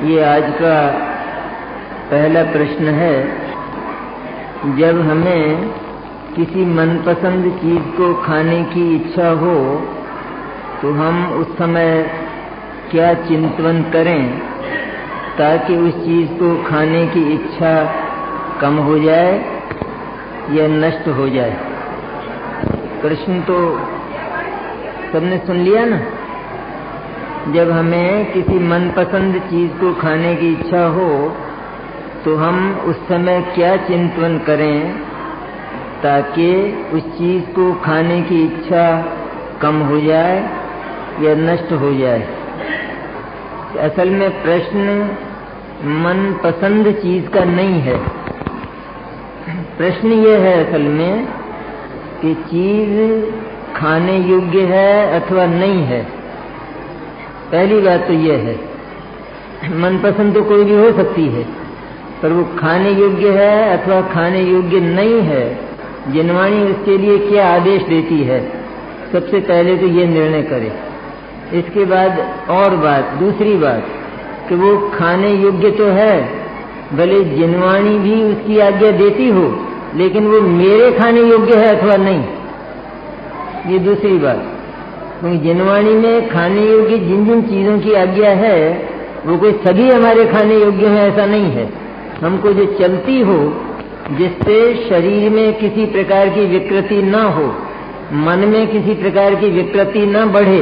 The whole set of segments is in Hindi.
ये आज का पहला प्रश्न है। जब हमें किसी मनपसंद चीज को खाने की इच्छा हो तो हम उस समय क्या चिंतन करें ताकि उस चीज को खाने की इच्छा कम हो जाए या नष्ट हो जाए? प्रश्न तो सबने सुन लिया ना। जब हमें किसी मनपसंद चीज को खाने की इच्छा हो तो हम उस समय क्या चिंतन करें ताकि उस चीज को खाने की इच्छा कम हो जाए या नष्ट हो जाए? असल में प्रश्न मनपसंद चीज का नहीं है। प्रश्न ये है असल में कि चीज खाने योग्य है अथवा नहीं है। पहली बात तो ये है, मनपसंद तो कोई भी हो सकती है, पर वो खाने योग्य है अथवा खाने योग्य नहीं है, जिनवाणी उसके लिए क्या आदेश देती है, सबसे पहले तो ये निर्णय करे। इसके बाद और बात, दूसरी बात कि वो खाने योग्य तो है, भले जिनवाणी भी उसकी आज्ञा देती हो, लेकिन वो मेरे खाने योग्य है अथवा नहीं, ये दूसरी बात। क्योंकि जिनवाणी में खाने योग्य जिन जिन चीजों की आज्ञा है वो कोई सभी हमारे खाने योग्य है ऐसा नहीं है। हमको जो चलती हो, जिससे शरीर में किसी प्रकार की विकृति न हो, मन में किसी प्रकार की विकृति न बढ़े,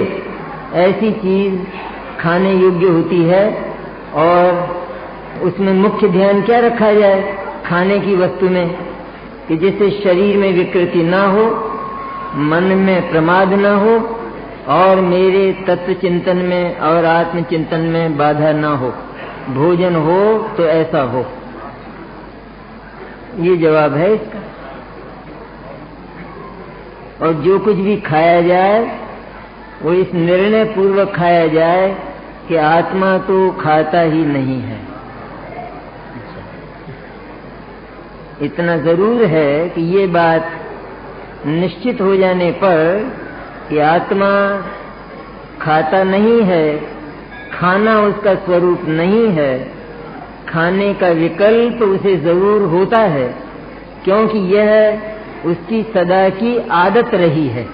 ऐसी चीज खाने योग्य होती है। और उसमें मुख्य ध्यान क्या रखा जाए खाने की वस्तु में कि जिससे शरीर में विकृति ना हो, मन में प्रमाद न हो और मेरे तत्व चिंतन में और आत्म चिंतन में बाधा ना हो। भोजन हो तो ऐसा हो। ये जवाब है इसका। और जो कुछ भी खाया जाए वो इस निर्णय पूर्वक खाया जाए कि आत्मा तो खाता ही नहीं है। इतना जरूर है कि ये बात निश्चित हो जाने पर कि आत्मा खाता नहीं है, खाना उसका स्वरूप नहीं है, खाने का विकल्प उसे जरूर होता है, क्योंकि यह उसकी सदा की आदत रही है।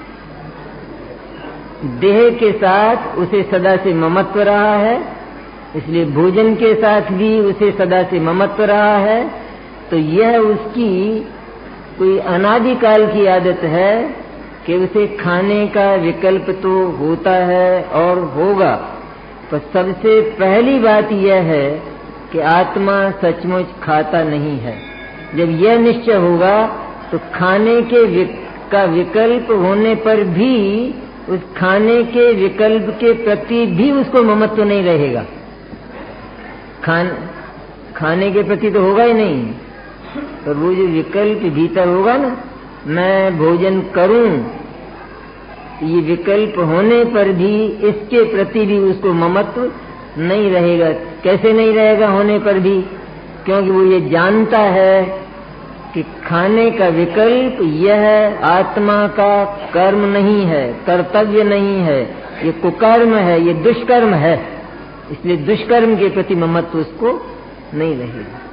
देह के साथ उसे सदा से ममत्व रहा है, इसलिए भोजन के साथ भी उसे सदा से ममत्व रहा है। तो यह उसकी कोई अनादिकाल की आदत है कि उसे खाने का विकल्प तो होता है और होगा। पर सबसे पहली बात यह है कि आत्मा सचमुच खाता नहीं है। जब यह निश्चय होगा तो खाने के का विकल्प होने पर भी उस खाने के विकल्प के प्रति भी उसको ममत्व नहीं रहेगा। खाने के प्रति तो होगा ही नहीं, पर वो जो विकल्प भीतर होगा ना, मैं भोजन करूं, ये विकल्प होने पर भी इसके प्रति भी उसको ममत्व नहीं रहेगा। कैसे नहीं रहेगा होने पर भी? क्योंकि वो ये जानता है कि खाने का विकल्प यह आत्मा का कर्म नहीं है, कर्तव्य नहीं है, ये कुकर्म है, ये दुष्कर्म है। इसलिए दुष्कर्म के प्रति ममत्व उसको नहीं रहेगा।